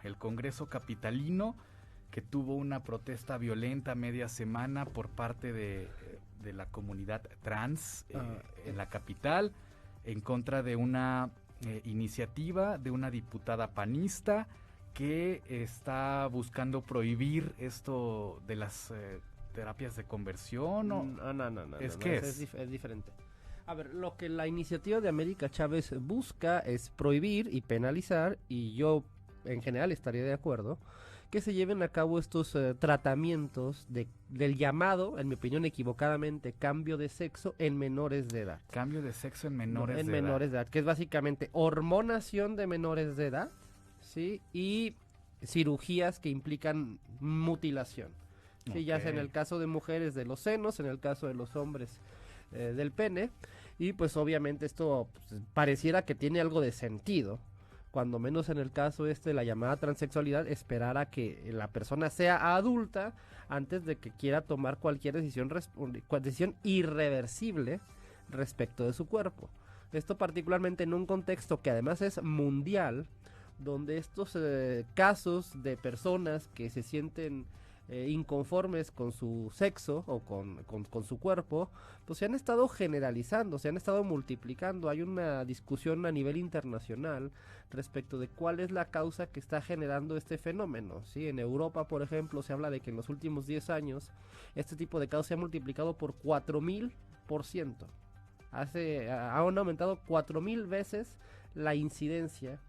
el Congreso capitalino, que tuvo una protesta violenta media semana por parte de la comunidad trans en la capital, en contra de una iniciativa de una diputada panista que está buscando prohibir esto de las terapias de conversión. No, es diferente. A ver, lo que la iniciativa de América Chávez busca es prohibir y penalizar, y yo en general estaría de acuerdo, que se lleven a cabo estos tratamientos del llamado, en mi opinión equivocadamente, cambio de sexo en menores de edad. Cambio de sexo en menores de edad. En menores de edad, que es básicamente hormonación de menores de edad, ¿sí? Y cirugías que implican mutilación. Sí, okay. Ya sea en el caso de mujeres de los senos, en el caso de los hombres del pene, y pues obviamente esto pues, pareciera que tiene algo de sentido, cuando menos en el caso la llamada transexualidad, esperar a que la persona sea adulta antes de que quiera tomar cualquier decisión irreversible respecto de su cuerpo. Esto particularmente en un contexto que además es mundial, donde estos casos de personas que se sienten inconformes con su sexo o con su cuerpo, pues se han estado generalizando, se han estado multiplicando. Hay una discusión a nivel internacional respecto de cuál es la causa que está generando este fenómeno, ¿sí? En Europa, por ejemplo, se habla de que en los últimos 10 años este tipo de casos se ha multiplicado por 4000%. Han aumentado 4000 veces la incidencia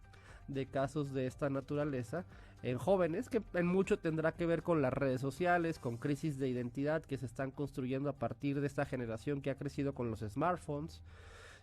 de casos de esta naturaleza en jóvenes, que en mucho tendrá que ver con las redes sociales, con crisis de identidad que se están construyendo a partir de esta generación que ha crecido con los smartphones,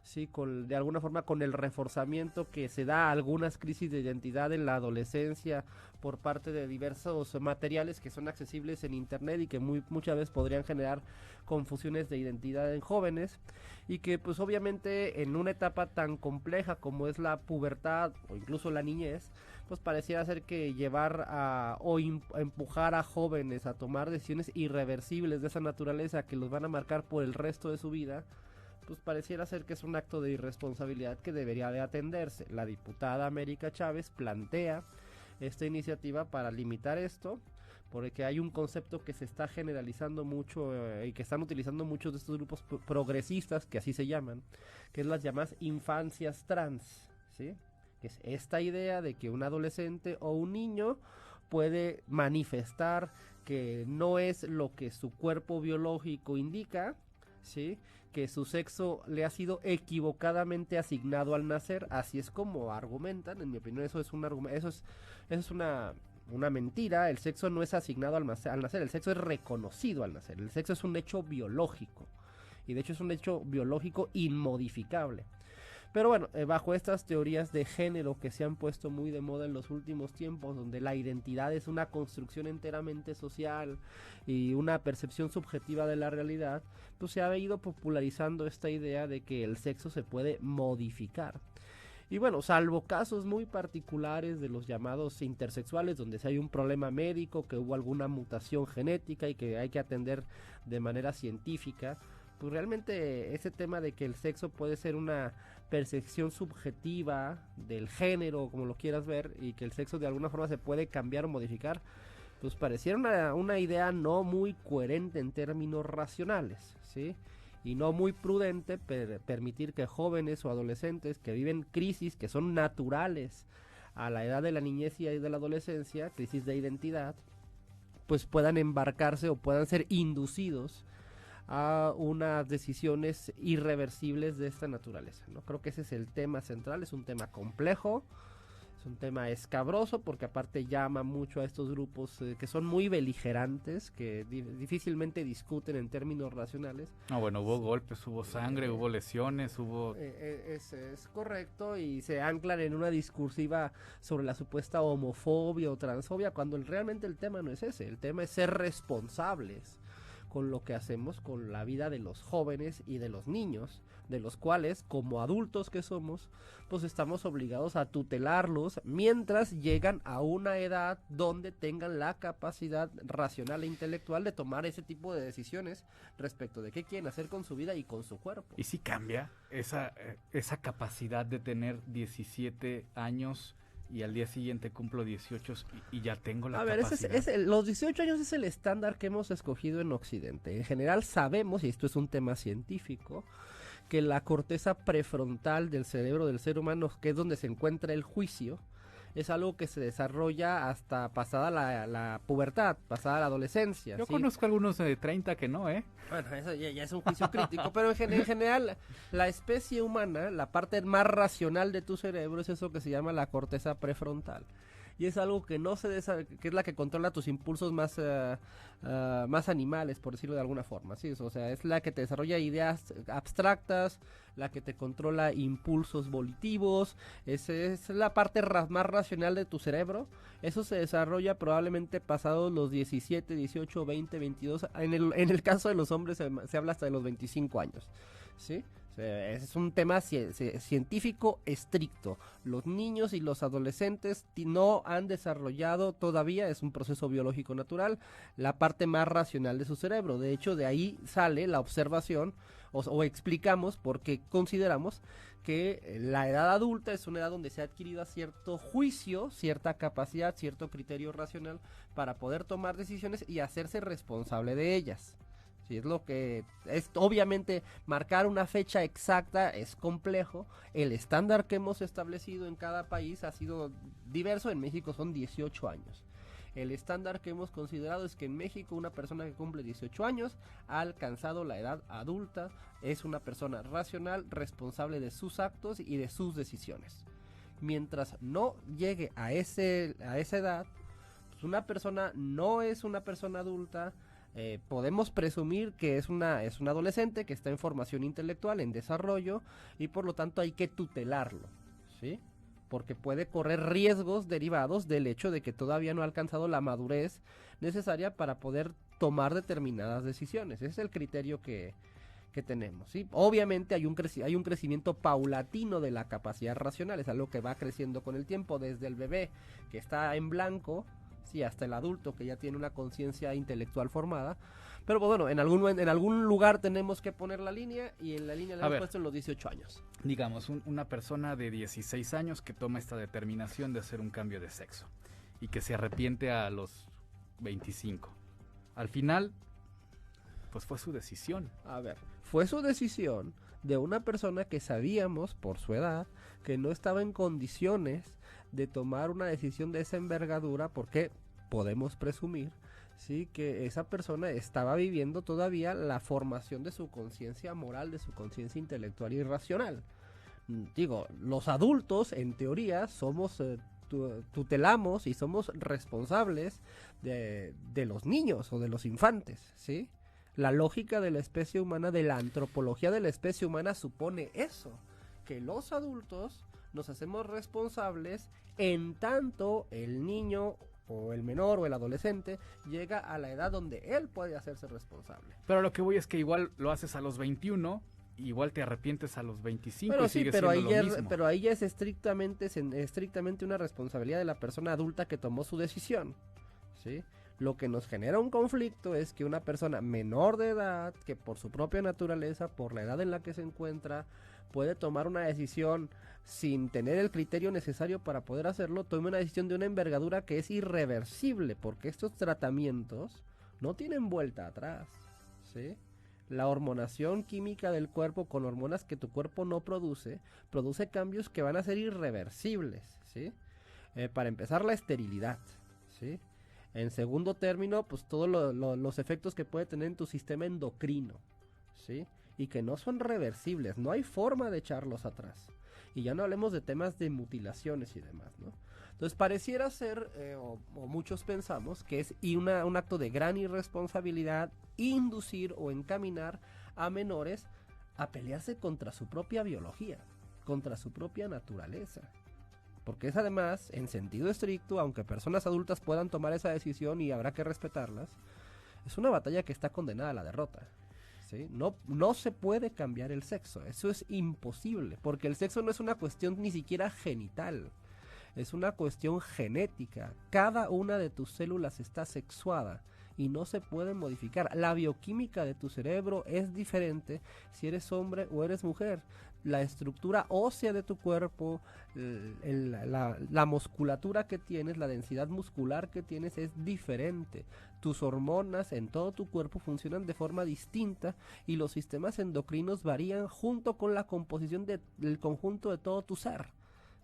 sí, de alguna forma con el reforzamiento que se da a algunas crisis de identidad en la adolescencia por parte de diversos materiales que son accesibles en internet y que muchas veces podrían generar confusiones de identidad en jóvenes, y que pues obviamente en una etapa tan compleja como es la pubertad o incluso la niñez, pues pareciera ser que llevar empujar a jóvenes a tomar decisiones irreversibles de esa naturaleza que los van a marcar por el resto de su vida, pues pareciera ser que es un acto de irresponsabilidad que debería de atenderse. La diputada América Chávez plantea esta iniciativa para limitar esto, porque hay un concepto que se está generalizando mucho y que están utilizando muchos de estos grupos progresistas, que así se llaman, que es las llamadas infancias trans, ¿sí? Que es esta idea de que un adolescente o un niño puede manifestar que no es lo que su cuerpo biológico indica, ¿sí? Que su sexo le ha sido equivocadamente asignado al nacer. Así es como argumentan. En mi opinión eso es un argumento, eso es una mentira. El sexo no es asignado al nacer, el sexo es reconocido al nacer. El sexo es un hecho biológico, y de hecho es un hecho biológico inmodificable. Pero bueno, bajo estas teorías de género que se han puesto muy de moda en los últimos tiempos, donde la identidad es una construcción enteramente social y una percepción subjetiva de la realidad, pues se ha ido popularizando esta idea de que el sexo se puede modificar. Y bueno, salvo casos muy particulares de los llamados intersexuales, donde si hay un problema médico, que hubo alguna mutación genética y que hay que atender de manera científica, pues realmente ese tema de que el sexo puede ser una percepción subjetiva del género, como lo quieras ver, y que el sexo de alguna forma se puede cambiar o modificar, pues pareciera una idea no muy coherente en términos racionales, ¿sí? Y no muy prudente permitir que jóvenes o adolescentes que viven crisis que son naturales a la edad de la niñez y de la adolescencia, crisis de identidad, pues puedan embarcarse o puedan ser inducidos a unas decisiones irreversibles de esta naturaleza, ¿no? Creo que ese es el tema central. Es un tema complejo, es un tema escabroso, porque aparte llama mucho a estos grupos que son muy beligerantes, que difícilmente discuten en términos racionales. Bueno, hubo golpes, hubo sangre, hubo lesiones, hubo... Es correcto, y se anclan en una discursiva sobre la supuesta homofobia o transfobia, cuando realmente el tema no es ese. El tema es ser responsables con lo que hacemos con la vida de los jóvenes y de los niños, de los cuales, como adultos que somos, pues estamos obligados a tutelarlos mientras llegan a una edad donde tengan la capacidad racional e intelectual de tomar ese tipo de decisiones respecto de qué quieren hacer con su vida y con su cuerpo. ¿Y si cambia esa capacidad de tener 17 años y al día siguiente cumplo 18 y ya tengo la A ver, capacidad. los 18 años es el estándar que hemos escogido en Occidente. En general sabemos, y esto es un tema científico, que la corteza prefrontal del cerebro del ser humano, que es donde se encuentra el juicio, es algo que se desarrolla hasta pasada la pubertad, pasada la adolescencia. Yo ¿sí? conozco algunos de 30 que no, ¿eh? Bueno, eso ya es un juicio crítico, pero en general, la especie humana, la parte más racional de tu cerebro es eso que se llama la corteza prefrontal. Y es algo que no que es la que controla tus impulsos más animales, por decirlo de alguna forma, ¿sí? O sea, es la que te desarrolla ideas abstractas, la que te controla impulsos volitivos, es la parte más racional de tu cerebro. Eso se desarrolla probablemente pasados los 17, 18, 20, 22, en el caso de los hombres se habla hasta de los 25 años, ¿sí? Es un tema científico estricto. Los niños y los adolescentes no han desarrollado todavía, es un proceso biológico natural, la parte más racional de su cerebro. De hecho, de ahí sale la observación o explicamos por qué consideramos que la edad adulta es una edad donde se ha adquirido cierto juicio, cierta capacidad, cierto criterio racional para poder tomar decisiones y hacerse responsable de ellas. Sí, es lo que es, obviamente marcar una fecha exacta es complejo. El estándar que hemos establecido en cada país ha sido diverso. En México son 18 años. El estándar que hemos considerado es que en México una persona que cumple 18 años ha alcanzado la edad adulta, es una persona racional, responsable de sus actos y de sus decisiones. Mientras no llegue a esa edad, pues una persona no es una persona adulta. Podemos presumir que es un adolescente que está en formación intelectual, en desarrollo, y por lo tanto hay que tutelarlo, ¿sí? Porque puede correr riesgos derivados del hecho de que todavía no ha alcanzado la madurez necesaria para poder tomar determinadas decisiones. Ese es el criterio que tenemos, ¿sí? Obviamente hay un crecimiento paulatino de la capacidad racional, es algo que va creciendo con el tiempo, desde el bebé que está en blanco, sí, hasta el adulto que ya tiene una conciencia intelectual formada. Pero pues, bueno, en algún lugar tenemos que poner la línea, y en la línea la hemos puesto en los 18 años. Digamos, una persona de 16 años que toma esta determinación de hacer un cambio de sexo y que se arrepiente a los 25. Al final, pues fue su decisión. A ver, fue su decisión de una persona que sabíamos por su edad que no estaba en condiciones de tomar una decisión de esa envergadura, porque podemos presumir, sí, que esa persona estaba viviendo todavía la formación de su conciencia moral, de su conciencia intelectual y racional. Digo, los adultos en teoría somos tutelamos y somos responsables de los niños o de los infantes, ¿sí? La lógica de la especie humana, de la antropología de la especie humana, supone eso, que los adultos nos hacemos responsables en tanto el niño o el menor o el adolescente llega a la edad donde él puede hacerse responsable. Pero lo que voy es que igual lo haces a los 21, igual te arrepientes a los 25 pero y sí, sigue pero siendo lo mismo. Pero ahí ya es estrictamente una responsabilidad de la persona adulta que tomó su decisión, ¿sí? Lo que nos genera un conflicto es que una persona menor de edad, que por su propia naturaleza, por la edad en la que se encuentra, puede tomar una decisión sin tener el criterio necesario para poder hacerlo, tome una decisión de una envergadura que es irreversible, porque estos tratamientos no tienen vuelta atrás, ¿sí? La hormonación química del cuerpo con hormonas que tu cuerpo no produce cambios que van a ser irreversibles, ¿sí? Para empezar, la esterilidad, ¿sí? En segundo término, pues todos los efectos que puede tener en tu sistema endocrino, ¿sí? Y que no son reversibles, no hay forma de echarlos atrás. Y ya no hablemos de temas de mutilaciones y demás, ¿no? Entonces pareciera ser, o muchos pensamos, que es un acto de gran irresponsabilidad inducir o encaminar a menores a pelearse contra su propia biología, contra su propia naturaleza. Porque es además, en sentido estricto, aunque personas adultas puedan tomar esa decisión y habrá que respetarlas, es una batalla que está condenada a la derrota, ¿sí? No se puede cambiar el sexo, eso es imposible, porque el sexo no es una cuestión ni siquiera genital, es una cuestión genética. Cada una de tus células está sexuada y no se pueden modificar. La bioquímica de tu cerebro es diferente si eres hombre o eres mujer. La estructura ósea de tu cuerpo, la musculatura que tienes, la densidad muscular que tienes es diferente. Tus hormonas en todo tu cuerpo funcionan de forma distinta y los sistemas endocrinos varían junto con la composición del conjunto de todo tu ser.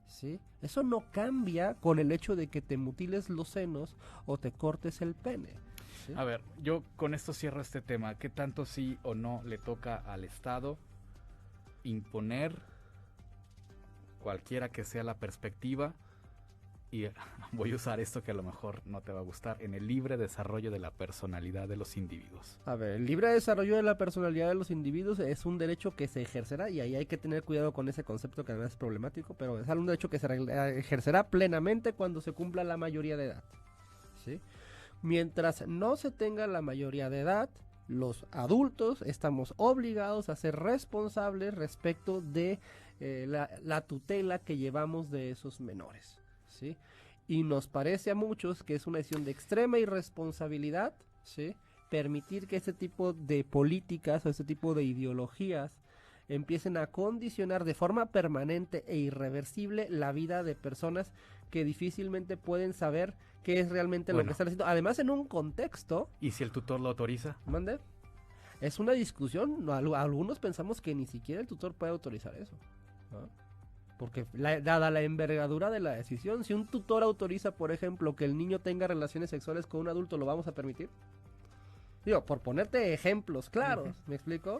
¿Sí? Eso no cambia con el hecho de que te mutiles los senos o te cortes el pene. ¿Sí? A ver, yo con esto cierro este tema. ¿Qué tanto sí o no le toca al Estado imponer, cualquiera que sea la perspectiva, y voy a usar esto que a lo mejor no te va a gustar, en el libre desarrollo de la personalidad de los individuos? A ver, el libre desarrollo de la personalidad de los individuos es un derecho que se ejercerá, y ahí hay que tener cuidado con ese concepto que además es problemático, pero es un derecho que se ejercerá plenamente cuando se cumpla la mayoría de edad. ¿Sí? Mientras no se tenga la mayoría de edad, los adultos estamos obligados a ser responsables respecto de la tutela que llevamos de esos menores, ¿sí? Y nos parece a muchos que es una decisión de extrema irresponsabilidad, ¿sí?, permitir que este tipo de políticas o este tipo de ideologías empiecen a condicionar de forma permanente e irreversible la vida de personas que difícilmente pueden saber qué es realmente lo que están haciendo. Además, en un contexto... ¿Y si el tutor lo autoriza? ¿Mande? Es una discusión. Algunos pensamos que ni siquiera el tutor puede autorizar eso, ¿no? Porque dada la envergadura de la decisión, si un tutor autoriza, por ejemplo, que el niño tenga relaciones sexuales con un adulto, ¿lo vamos a permitir? Digo, por ponerte ejemplos claros, ¿me explico?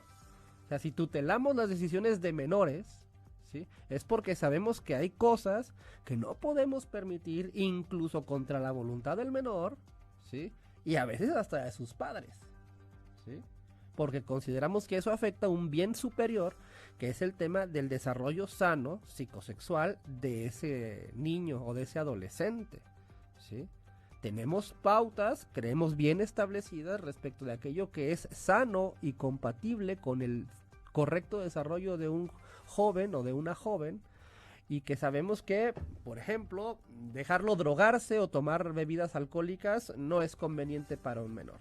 O sea, si tutelamos las decisiones de menores, ¿sí?, es porque sabemos que hay cosas que no podemos permitir, incluso contra la voluntad del menor, ¿sí?, y a veces hasta de sus padres, ¿sí?, porque consideramos que eso afecta un bien superior, que es el tema del desarrollo sano psicosexual de ese niño o de ese adolescente, ¿sí? Tenemos pautas, creemos bien establecidas respecto de aquello que es sano y compatible con el correcto desarrollo de un joven o de una joven, y que sabemos que, por ejemplo, dejarlo drogarse o tomar bebidas alcohólicas no es conveniente para un menor.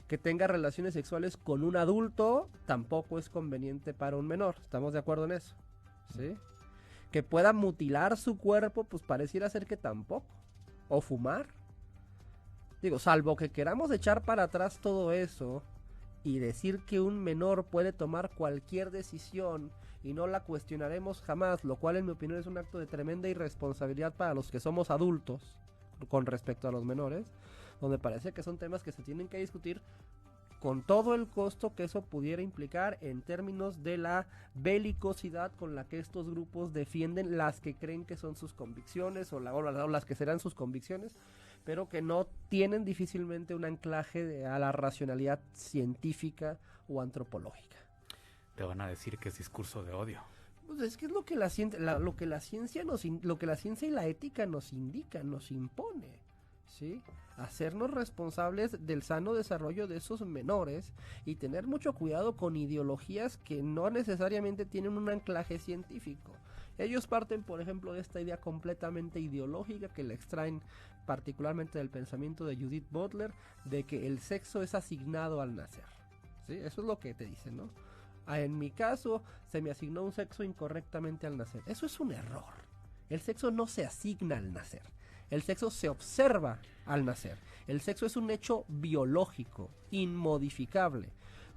Que tenga relaciones sexuales con un adulto tampoco es conveniente para un menor. ¿Estamos de acuerdo en eso? ¿Sí? Que pueda mutilar su cuerpo, pues pareciera ser que tampoco. O fumar. Digo, salvo que queramos echar para atrás todo eso y decir que un menor puede tomar cualquier decisión y no la cuestionaremos jamás, lo cual en mi opinión es un acto de tremenda irresponsabilidad para los que somos adultos con respecto a los menores, donde parece que son temas que se tienen que discutir con todo el costo que eso pudiera implicar en términos de la belicosidad con la que estos grupos defienden las que creen que son sus convicciones o las que serán sus convicciones, pero que no tienen difícilmente un anclaje a la racionalidad científica o antropológica. Te van a decir que es discurso de odio. Pues es que es lo que la ciencia, lo que la ciencia y la ética nos indican, nos impone, ¿sí? Hacernos responsables del sano desarrollo de esos menores y tener mucho cuidado con ideologías que no necesariamente tienen un anclaje científico. Ellos parten, por ejemplo, de esta idea completamente ideológica que la extraen particularmente del pensamiento de Judith Butler, de que el sexo es asignado al nacer, ¿sí? Eso es lo que te dicen, ¿no? En mi caso, se me asignó un sexo incorrectamente al nacer. Eso es un error. El sexo no se asigna al nacer. El sexo se observa al nacer. El sexo es un hecho biológico, inmodificable.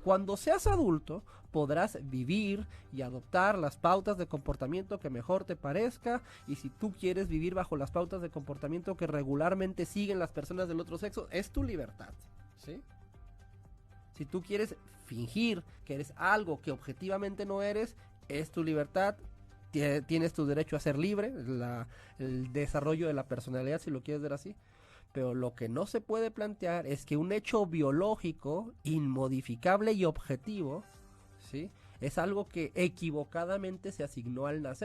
Cuando seas adulto, podrás vivir y adoptar las pautas de comportamiento que mejor te parezca, y si tú quieres vivir bajo las pautas de comportamiento que regularmente siguen las personas del otro sexo, es tu libertad, ¿sí? Si tú quieres fingir que eres algo que objetivamente no eres, es tu libertad. Tienes tu derecho a ser libre, el desarrollo de la personalidad, si lo quieres ver así. Pero lo que no se puede plantear es que un hecho biológico, inmodificable y objetivo, ¿sí?, es algo que equivocadamente se asignó al nacer.